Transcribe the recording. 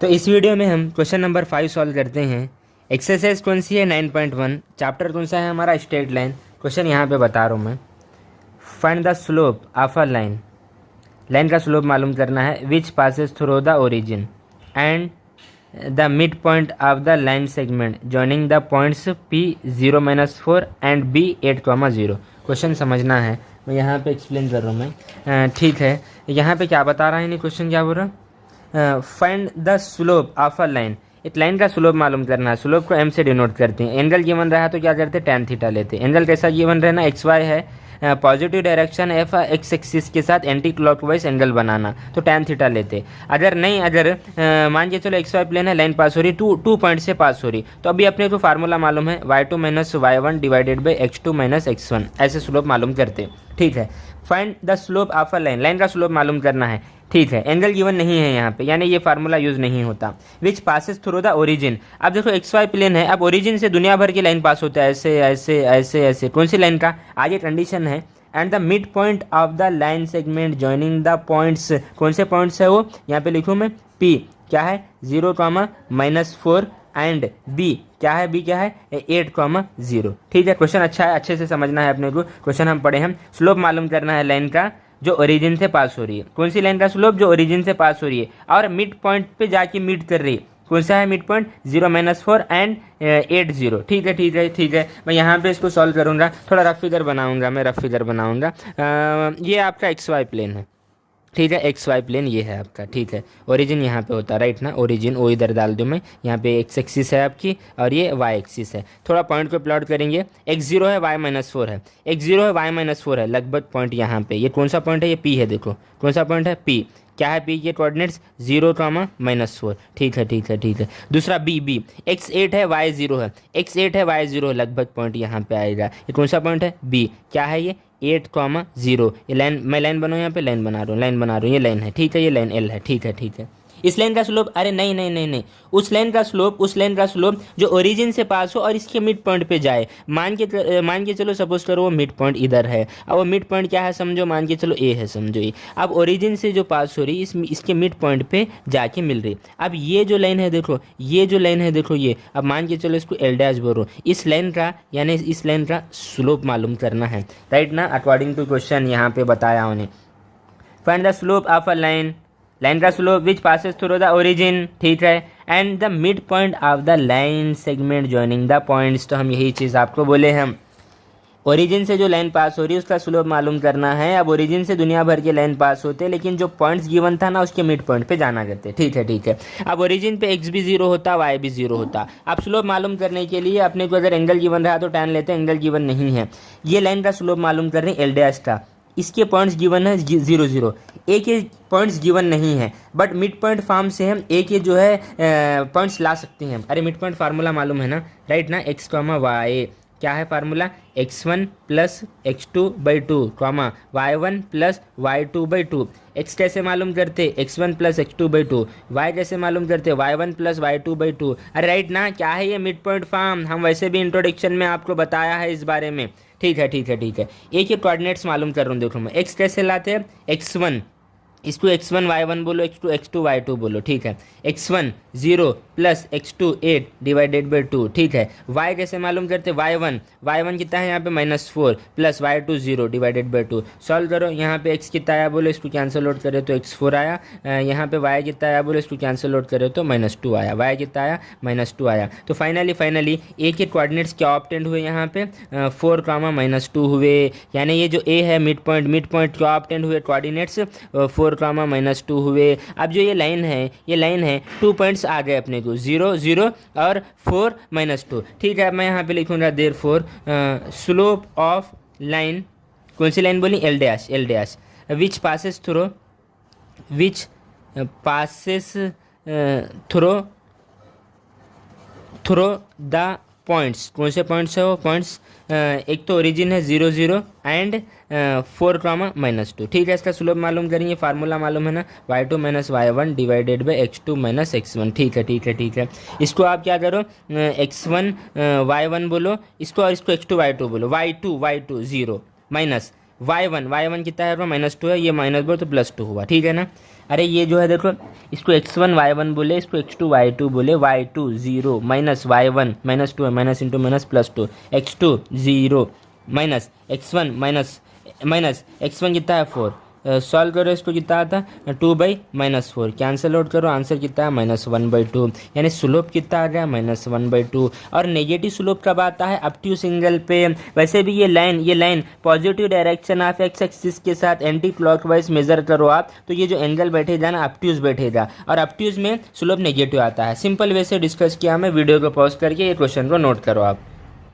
तो इस वीडियो में हम क्वेश्चन नंबर 5 सॉल्व करते हैं। एक्सरसाइज कौन सी है? 9.1। चैप्टर कौन सा है हमारा? Straight line. क्वेश्चन यहाँ पे बता रहा हूँ मैं। Find the slope of a line. Line का स्लोप मालूम करना है विच passes through the origin and the mid point of the line segment joining the points P0-4 and B8,0। Question समझना है, मैं यहाँ पे एक्सप्लेन कर रहा हूँ मैं। ठीक है, यहाँ पे क्या बता रहा है? नहीं, क्वेश्चन क्या बोल रहा है? Find the slope of a line. एक लाइन का स्लोप मालूम करना है। स्लोप को m से डिनोट करते हैं। एंगल गिवन रहा तो क्या करते हैं? tan थीटा लेते हैं। एंगल कैसा गिवन रहना? एक्स वाई है, positive direction F x axis के साथ एंटी क्लॉकवाइज एंगल बनाना, तो tan थीटा लेते। अगर नहीं, अगर मान के चलो एक्स वाई प्लेन है, लाइन पास हो रही, टू पॉइंट से पास हो रही, तो अभी अपने को फार्मूला मालूम है y2 - y1 divided by x2 - x1। ऐसे स्लोप मालूम करते। ठीक है, find the slope of a line. Line का स्लोप मालूम करना है। ठीक है, एंगल गिवन नहीं है यहाँ पे, यानी ये फार्मूला यूज नहीं होता। विच पासेस थ्रू द ओरिजिन। अब देखो एक्स वाई प्लेन है, अब ओरिजिन से दुनिया भर की लाइन पास होता है, ऐसे ऐसे ऐसे ऐसे। कौन सी लाइन का? आगे कंडीशन है and the mid point of the line segment joining the points. कौन से पॉइंट्स है वो? यहाँ पे लिखूँ मैं, P क्या है 0, -4 एंड B क्या है? B क्या है 8, 0। ठीक है, क्वेश्चन अच्छा है, अच्छे से समझना है अपने को। क्वेश्चन हम पढ़े हम। स्लोप मालूम करना है लाइन का जो ओरिजिन से पास हो रही है। कौन सी लाइन का स्लोप? जो ओरिजिन से पास हो रही है और मिड पॉइंट पे जाके मीट कर रही है। कौन सा है मिड पॉइंट? 0, -4 एंड 8, 0। ठीक है ठीक है ठीक है, मैं यहाँ पे इसको सॉल्व करूँगा। थोड़ा रफ फिगर बनाऊँगा, मैं रफ फिगर बनाऊँगा। ये आपका एक्स वाई प्लेन है। ठीक है, एक्स वाई प्लेन ये है आपका। ठीक है, ओरिजिन यहाँ पे होता है, राइट ना? ओरिजिन ओ इधर डाल दूँ मैं। यहाँ पे एक्स एक्सिस है आपकी और ये वाई एक्सिस है। थोड़ा पॉइंट को प्लॉट करेंगे। x0 है, y-4 है, x0 है, y-4 है, लगभग पॉइंट यहाँ पे। ये कौन सा पॉइंट है? ये P है। देखो कौन सा पॉइंट है? P। क्या है P के कोऑर्डिनेट्स? 0, -4। ठीक है ठीक है ठीक है। दूसरा B x8 है, y0 है, x8 है, y0 है, लगभग पॉइंट यहाँ पे आएगा। ये कौन सा पॉइंट है? B। क्या है ये? 8, 0। ये लाइन, मैं लाइन बनाऊँ यहाँ पे, लाइन बना रहा हूँ, ये लाइन है। ठीक है, ये लाइन L है। ठीक है ठीक है। इस लाइन का स्लोप, अरे नहीं नहीं नहीं नहीं, उस लाइन का स्लोप जो ओरिजिन से पास हो और इसके मिड पॉइंट पे जाए। मान के चलो, सपोज करो वो मिड पॉइंट इधर है। अब वो मिड पॉइंट क्या है समझो? मान के चलो A है, समझो ये। अब ओरिजिन से जो पास हो रही इसके मिड पॉइंट पे जाके मिल रही। अब ये जो लाइन है देखो, ये जो लाइन है देखो, ये अब मान के चलो इसको L डैश बोलो। इस लाइन का, यानी इस लाइन का स्लोप मालूम करना है, राइट ना? अकॉर्डिंग टू क्वेश्चन यहाँ पे बताया उन्हें। Find the slope of a line. Line का slope which passes through the origin. ठीक है, and the mid point of the line segment joining the points. तो हम यही चीज़ आपको बोले हम, ओरिजिन से जो लाइन पास हो रही है उसका स्लोप मालूम करना है। अब ओरिजिन से दुनिया भर के लाइन पास होते हैं, लेकिन जो पॉइंट्स गिवन था ना उसके मिड पॉइंट पे जाना करते। ठीक है ठीक है। अब ओरिजिन पे x भी 0 होता, y भी 0 होता। अब स्लोप मालूम करने के लिए अपने को अगर एंगल गिवन रहा तो tan लेते हैं, एंगल गिवन नहीं है। ये लाइन का स्लोप मालूम कर रहे हैं L डैश का। इसके पॉइंट्स गिवन है 0, 0। ए के पॉइंट्स गिवन नहीं है, बट मिड पॉइंट फॉर्म से हम ए के जो है पॉइंट्स ला सकते हैं। अरे मिड पॉइंट फार्मूला मालूम है ना, राइट ना? x, y। क्या है formula? x1 + x2/2, y1 + y2/2। x कैसे मालूम करते? x1 + x2/2। y कैसे मालूम करते? y1 + y2/2। अरे राइट ना? क्या है ये? Mid point form. हम वैसे भी इंट्रोडक्शन में आपको बताया है इस बारे में। ठीक है ठीक है ठीक है। ए के कोऑर्डिनेट्स मालूम कर रहा हूँ। देखो मैं x कैसे लाते हैं? x1, इसको x1 y1 बोलो, x2 y2 बोलो। ठीक है, x1 0 + x2 8 डिवाइडेड बाई 2। ठीक है, y कैसे मालूम करते? y1 कितना है यहाँ पे? -4 + y2 0 डिवाइडेड बाई 2। सॉल्व करो। यहाँ पे x कितना आया बोलो, इसको कैंसिल आउट करे तो x4 आया। यहाँ पे y कितना आया बोलो, इसको कैंसिल आउट करे तो -2 आया। y कितना आया? -2 आया। तो फाइनली ए के कोऑर्डिनेट्स क्या ऑब्टेंड हुए यहाँ पे? 4, -2 हुए। यानी ये जो a है मिड पॉइंट क्या ऑब्टेंड हुए? कोऑर्डिनेट्स 4, -2 हुए। अब जो ये लाइन है 2 पॉइंट्स आ गए अपने को, 0, 0 और 4, -2। ठीक है, मैं यहाँ पे लिखूँगा देयरफॉर स्लोप ऑफ लाइन। कौन सी लाइन बोली? L dash which passes through the points. कौन से पॉइंट्स है वो? पॉइंट्स एक तो ओरिजिन है 0, 0 एंड 4, -2। ठीक है, इसका स्लोप मालूम करेंगे। फार्मूला मालूम है ना, y2 - y1 divided by x2 - x1। ठीक है ठीक है ठीक है। इसको आप क्या करो, x1 y1 बोलो इसको, और इसको x2 y2 बोलो। y2 0 माइनस y1 कितना है? -2 है, ये माइनस बोलो तो +2 हुआ। ठीक है ना? अरे ये जो है देखो, इसको x1 y1 बोले, इसको x2 y2 बोले, y2 0 माइनस y1 -2 है, minus into minus plus 2, x2 0 minus x1 minus minus x1 कितना है 4, सॉल्व करो इसको, कितना आता है 2/-4, कैंसिल आउट करो, आंसर कितना है -1/2, यानी स्लोप कितना आ गया -1/2। और नेगेटिव स्लोप कब आता है, अपट्यूज सिंगल पे। वैसे भी ये line positive direction of x axis के साथ एंटी क्लॉकवाइज मेजर करो आप, तो ये जो एंगल बैठेगा ना अपट्यूज बैठेगा, और अपट्यूज में स्लोप नेगेटिव आता है। सिंपल वे से डिस्कस किया हमें, वीडियो को पॉज करके ये क्वेश्चन को नोट करो आप।